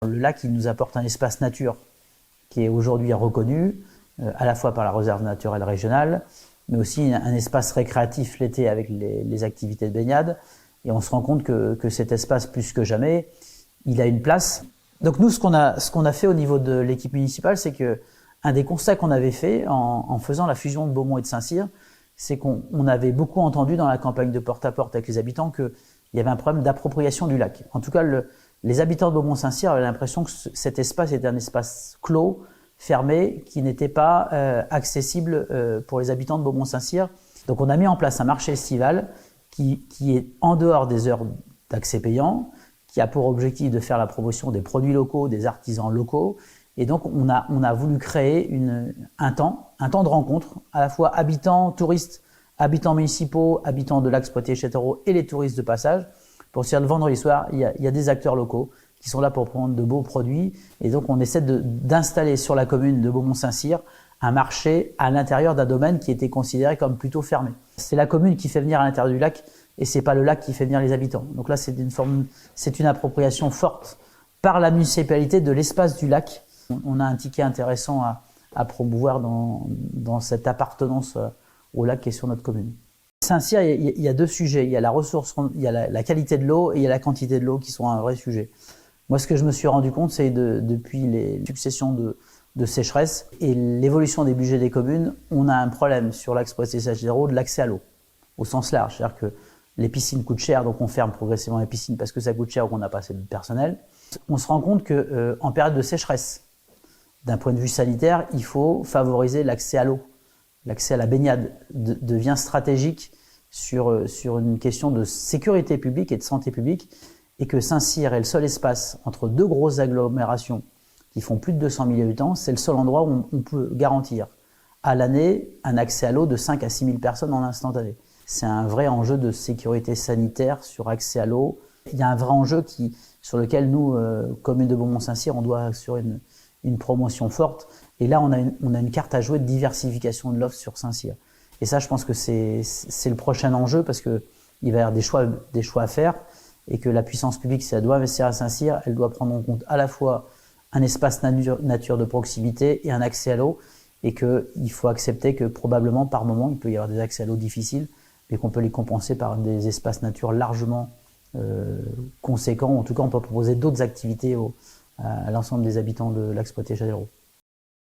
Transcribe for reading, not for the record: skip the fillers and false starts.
Le lac, il nous apporte un espace nature qui est aujourd'hui reconnu, à la fois par la réserve naturelle régionale, mais aussi un espace récréatif l'été avec les activités de baignade. Et on se rend compte que cet espace, plus que jamais, il a une place. Donc nous, ce qu'on a fait au niveau de l'équipe municipale, c'est que un des constats qu'on avait fait en faisant la fusion de Beaumont et de Saint-Cyr, c'est qu'on avait beaucoup entendu dans la campagne de porte-à-porte avec les habitants qu'il y avait un problème d'appropriation du lac. En tout cas, les habitants de Beaumont-Saint-Cyr avaient l'impression que cet espace était un espace clos, fermé, qui n'était pas accessible pour les habitants de Beaumont-Saint-Cyr. Donc on a mis en place un marché estival qui est en dehors des heures d'accès payant, qui a pour objectif de faire la promotion des produits locaux, des artisans locaux. Et donc on a voulu créer un temps de rencontre, à la fois habitants, touristes, habitants municipaux, habitants de l'axe Poitiers-Châtellerault et les touristes de passage, pour se dire le vendredi soir, il y a des acteurs locaux qui sont là pour prendre de beaux produits. Et donc, on essaie d'installer sur la commune de Beaumont-Saint-Cyr un marché à l'intérieur d'un domaine qui était considéré comme plutôt fermé. C'est la commune qui fait venir à l'intérieur du lac et c'est pas le lac qui fait venir les habitants. Donc là, c'est une appropriation forte par la municipalité de l'espace du lac. On a un ticket intéressant à promouvoir dans cette appartenance au lac qui est sur notre commune. Saint-Cyr, il y a deux sujets. Il y a la ressource, il y a la qualité de l'eau et il y a la quantité de l'eau qui sont un vrai sujet. Moi, ce que je me suis rendu compte, c'est depuis les successions de sécheresse et l'évolution des budgets des communes, on a un problème sur l'axe Poitiers-Châtellerault de l'accès à l'eau, au sens large. C'est-à-dire que les piscines coûtent cher, donc on ferme progressivement les piscines parce que ça coûte cher ou qu'on n'a pas assez de personnel. On se rend compte qu'en période de sécheresse, d'un point de vue sanitaire, il faut favoriser l'accès à l'eau. L'accès à la baignade devient stratégique sur une question de sécurité publique et de santé publique, et que Saint-Cyr est le seul espace entre deux grosses agglomérations qui font plus de 200 000 habitants, c'est le seul endroit où on peut garantir à l'année un accès à l'eau de 5 à 6 000 personnes en instantané. C'est un vrai enjeu de sécurité sanitaire sur accès à l'eau. Il y a un vrai enjeu sur lequel nous, commune de Beaumont-Saint-Cyr, on doit assurer une promotion forte. Et là, on a une carte à jouer de diversification de l'offre sur Saint-Cyr. Et ça, je pense que c'est le prochain enjeu parce qu'il va y avoir des choix à faire et que la puissance publique, si elle doit investir à Saint-Cyr, elle doit prendre en compte à la fois un espace nature de proximité et un accès à l'eau, et qu'il faut accepter que probablement par moment, il peut y avoir des accès à l'eau difficiles, mais qu'on peut les compenser par des espaces nature largement conséquents. En tout cas, on peut proposer d'autres activités à l'ensemble des habitants de l'axe Poitiers-Châtellerault.